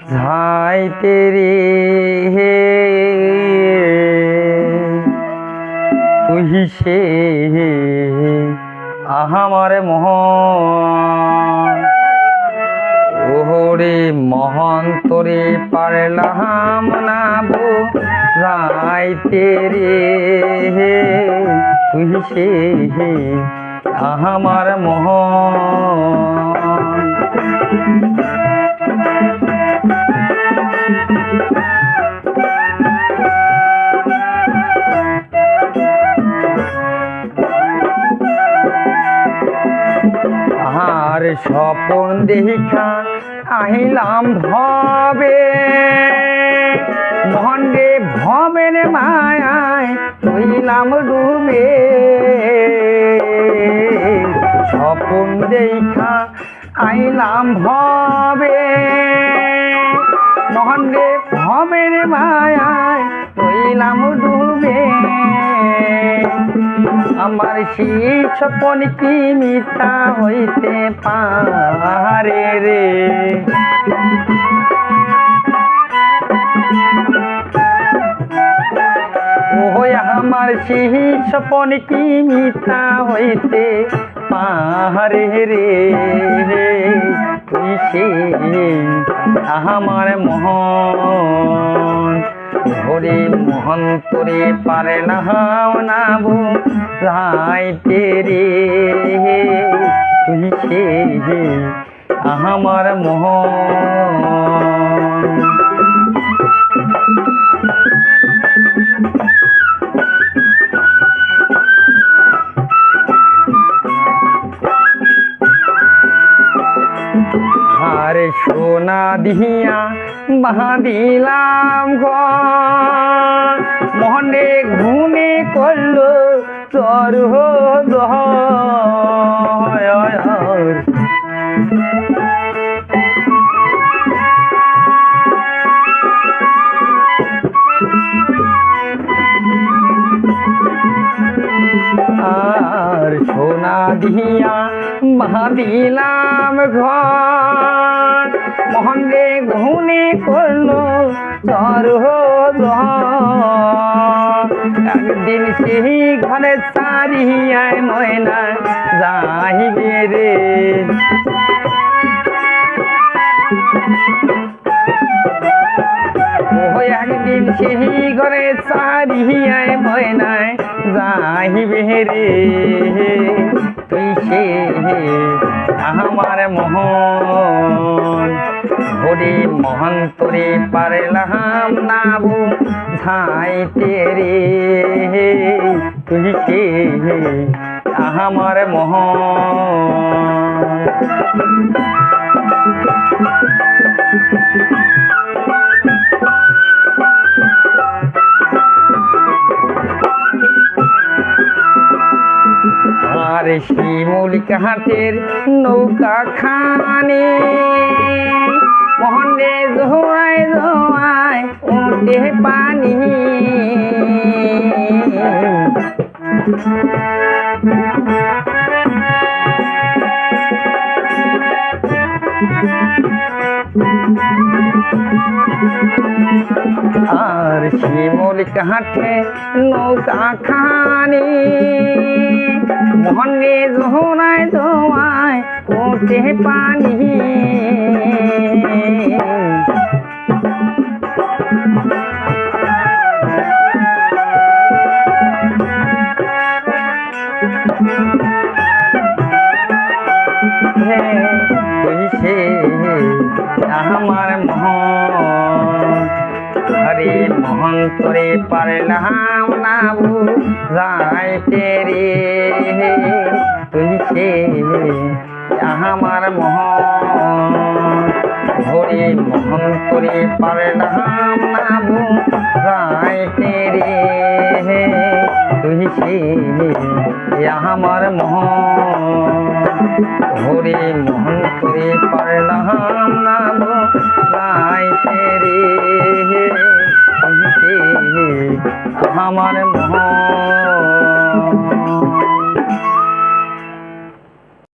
झाई तेरे तुही से आहामार मोहन ओहरे मोहन तोरे पारलाम ना बुझाई तेरे तुही से आहामार मोहन আর স্বপন দেখা আহিলাম ভবে মোহন রে ভবের মায়ায় হইলাম ডুবে স্বপন দেখা আইলাম ভবে মোহন রে ভবের মায়ায় হইলাম ডুবে আমার সেই স্বপন কি মিথ্যা হইতে পারে রে ওই আমার সেই স্বপন কি মিথ্যা হইতে পারে রে তুই সে আমার মোহন হরে মোহন তোরে পারে না বুঝাই তেরে তুই সে আমার মোহন আরে সোনা দিয়া বাঁধিলাম ঘর মোহনে ঘুনে করলো তোর আর সোনা দিয়া বাঁধিলাম ঘর মোহন রে ঘুনে করলো তোর একদিন সেই ঘরে সারিয়ায় ময়না যাইবে রে ও একদিন সেই ঘরে সারিয়ায় ময়নায় যাইবে রে তুই সে আমার মোহন হরে মোহন তোরে পারলাম না বুঝাই তেরে তুই সে আমার মোহন আর শিমুল কাহাতের নৌকা খানে মোহন রে জোয়ায় জোয়ায় উঠে পানি আর শিমুল কাহাতে নৌকা খানি মোহন রে জোয়ায় জোয়ায় উঠে পানি তুই সে আমার মোহন হরে মোহন তোরে পারলাম না বুঝাই তেরে তুই সে আমার মোহন হরে মোহন তোরে পারলাম না বুঝাই তেরে তুই সে আমার মোহন হরে মোহন তোরে পারলাম না বুঝাই তেরে তুই সে আমার মোহন।